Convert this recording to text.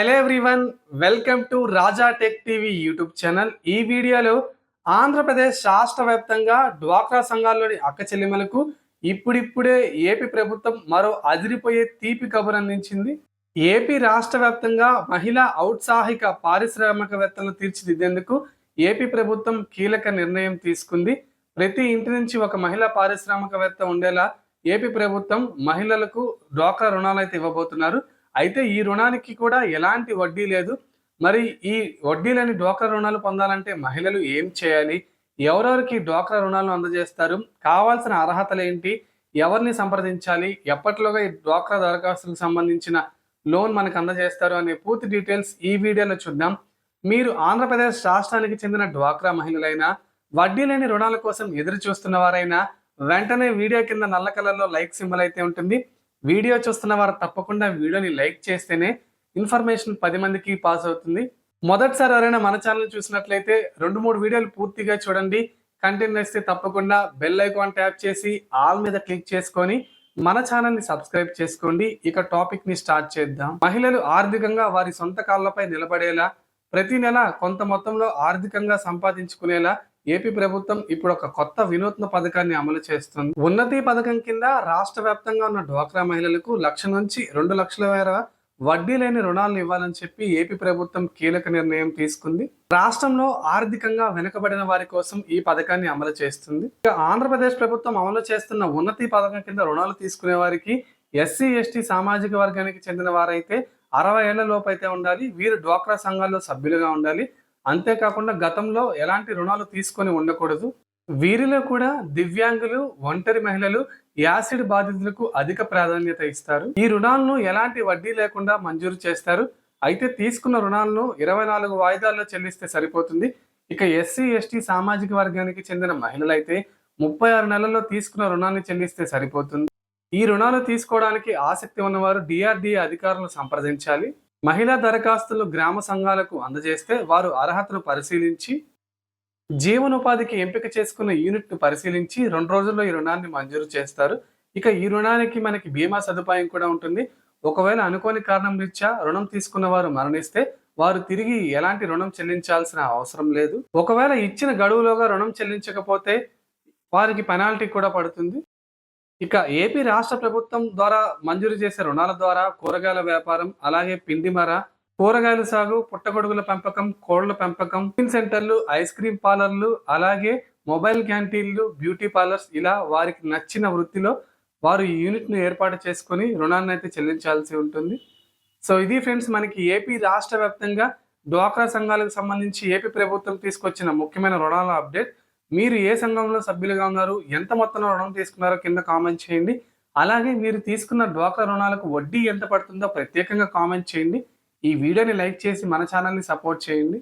Hello everyone, welcome to Raja tech TV YouTube channel. ఈ వీడియోలో ఆంధ్రప్రదేశ్ రాష్ట్ర వ్యాప్తంగా డ్వాక్రా సంఘాల్లోని అక్క చెల్లెమ్మలకు ఇప్పుడిప్పుడే ఏపీ ప్రభుత్వం మరో అదిరిపోయే తీపి కబురు అందించింది. ఏపీ రాష్ట్ర వ్యాప్తంగా మహిళా ఔత్సాహిక పారిశ్రామికవేత్తలను తీర్చిదిద్దేందుకు ఏపీ ప్రభుత్వం కీలక నిర్ణయం తీసుకుంది. ప్రతి ఇంటి నుంచి ఒక మహిళా పారిశ్రామికవేత్త ఉండేలా ఏపీ ప్రభుత్వం మహిళలకు డ్వాక్రా రుణాలు అయితే ఇవ్వబోతున్నారు. అయితే ఈ రుణానికి కూడా ఎలాంటి వడ్డీ లేదు. మరి ఈ వడ్డీ లేని డ్వాక్రా రుణాలు పొందాలంటే మహిళలు ఏం చేయాలి? ఎవరెవరికి డ్వాక్రా రుణాలను అందజేస్తారు? కావాల్సిన అర్హతలేంటి? ఎవరిని సంప్రదించాలి? ఎప్పటిలోగా ఈ డ్వాక్రా దరఖాస్తులకు సంబంధించిన లోన్ మనకు అందజేస్తారు అనే పూర్తి డీటెయిల్స్ ఈ వీడియోలో చూద్దాం. మీరు ఆంధ్రప్రదేశ్ రాష్ట్రానికి చెందిన డ్వాక్రా మహిళలైనా, వడ్డీ లేని రుణాల కోసం ఎదురు చూస్తున్న వారైనా వెంటనే వీడియో కింద నల్ల కలర్లో లైక్ సింబల్ అయితే ఉంటుంది. వీడియో చూస్తున్న వారు తప్పకుండా వీడియోని లైక్ చేస్తేనే ఇన్ఫర్మేషన్ 10 మందికి పాస్ అవుతుంది. మొదటిసారి ఎవరైనా మన ఛానల్ చూసినట్లయితే 2-3 వీడియోలు పూర్తిగా చూడండి. కంటెంట్ నచ్చితే తప్పకుండా బెల్ ఐకాన్ ట్యాప్ చేసి ఆల్ మీద క్లిక్ చేసుకొని మన ఛానల్ని సబ్స్క్రైబ్ చేసుకోండి. ఇక టాపిక్ ని స్టార్ట్ చేద్దాం. మహిళలు ఆర్థికంగా వారి సొంత కాళ్ళపై నిలబడేలా, ప్రతి నెల కొంత మొత్తంలో ఆర్థికంగా సంపాదించుకునేలా ఏపీ ప్రభుత్వం ఇప్పుడు ఒక కొత్త వినూత్న పథకాన్ని అమలు చేస్తుంది. ఉన్నతి పథకం కింద రాష్ట్ర వ్యాప్తంగా ఉన్న డ్వాక్రా మహిళలకు 1,00,000 నుంచి 2,00,000 మేర వడ్డీ లేని రుణాలను ఇవ్వాలని చెప్పి ఏపీ ప్రభుత్వం కీలక నిర్ణయం తీసుకుంది. రాష్ట్రంలో ఆర్థికంగా వెనుకబడిన వారి కోసం ఈ పథకాన్ని అమలు చేస్తుంది. ఇక ఆంధ్రప్రదేశ్ ప్రభుత్వం అమలు చేస్తున్న ఉన్నతి పథకం కింద రుణాలు తీసుకునే వారికి ఎస్సీ, ఎస్టీ సామాజిక వర్గానికి చెందిన వారైతే 60 ఏళ్ల లోపు అయితే ఉండాలి. వీరు డ్వాక్రా సంఘాల్లో సభ్యులుగా ఉండాలి. అంతేకాకుండా గతంలో ఎలాంటి రుణాలు తీసుకొని ఉండకూడదు. వీరిలో కూడా దివ్యాంగులు, ఒంటరి మహిళలు, యాసిడ్ బాధితులకు అధిక ప్రాధాన్యత ఇస్తారు. ఈ రుణాలను ఎలాంటి వడ్డీ లేకుండా మంజూరు చేస్తారు. అయితే తీసుకున్న రుణాలను 24 వాయిదాల్లో చెల్లిస్తే సరిపోతుంది. ఇక ఎస్సీ, ఎస్టీ సామాజిక వర్గానికి చెందిన మహిళలైతే 36 నెలల్లో తీసుకున్న రుణాన్ని చెల్లిస్తే సరిపోతుంది. ఈ రుణాలు తీసుకోవడానికి ఆసక్తి ఉన్నవారు డిఆర్డీఏ అధికారులను సంప్రదించాలి. మహిళా దరఖాస్తులు గ్రామ సంఘాలకు అందజేస్తే వారు అర్హతను పరిశీలించి జీవనోపాధికి ఎంపిక చేసుకున్న యూనిట్ను పరిశీలించి 2 రోజుల్లో ఈ రుణాన్ని మంజూరు చేస్తారు. ఇక ఈ రుణానికి మనకి బీమా సదుపాయం కూడా ఉంటుంది. ఒకవేళ అనుకోని కారణం రీత్యా రుణం తీసుకున్న వారు మరణిస్తే వారు తిరిగి ఎలాంటి రుణం చెల్లించాల్సిన అవసరం లేదు. ఒకవేళ ఇచ్చిన గడువులోగా రుణం చెల్లించకపోతే వారికి పెనాల్టీ కూడా పడుతుంది. ఇక ఏపీ రాష్ట్ర ప్రభుత్వం ద్వారా మంజూరు చేసే రుణాల ద్వారా కూరగాయల వ్యాపారం, అలాగే పిండి మర, కూరగాయల సాగు, పుట్టగొడుగుల పెంపకం, కోళ్ల పెంపకం, టిఫిన్ సెంటర్లు, ఐస్ క్రీమ్ పార్లర్లు, అలాగే మొబైల్ క్యాంటీన్లు, బ్యూటీ పార్లర్స్, ఇలా వారికి నచ్చిన వృత్తిలో వారు ఈ యూనిట్ను ఏర్పాటు చేసుకొని రుణాన్ని అయితే చెల్లించాల్సి ఉంటుంది. సో ఇది ఫ్రెండ్స్, మనకి ఏపీ రాష్ట్ర వ్యాప్తంగా డ్వాక్రా సంఘాలకు సంబంధించి ఏపీ ప్రభుత్వం తీసుకొచ్చిన ముఖ్యమైన రుణాల అప్డేట్. మీరు ఏ సంఘంలో సభ్యులుగా ఉన్నారు, ఎంత మొత్తంలో రుణం తీసుకున్నారో కింద కామెంట్ చేయండి. అలాగే మీరు తీసుకున్న డ్వాక్రా రుణాలకు వడ్డీ ఎంత పడుతుందో ప్రత్యేకంగా కామెంట్ చేయండి. ఈ వీడియోని లైక్ చేసి మన ఛానల్ని సపోర్ట్ చేయండి.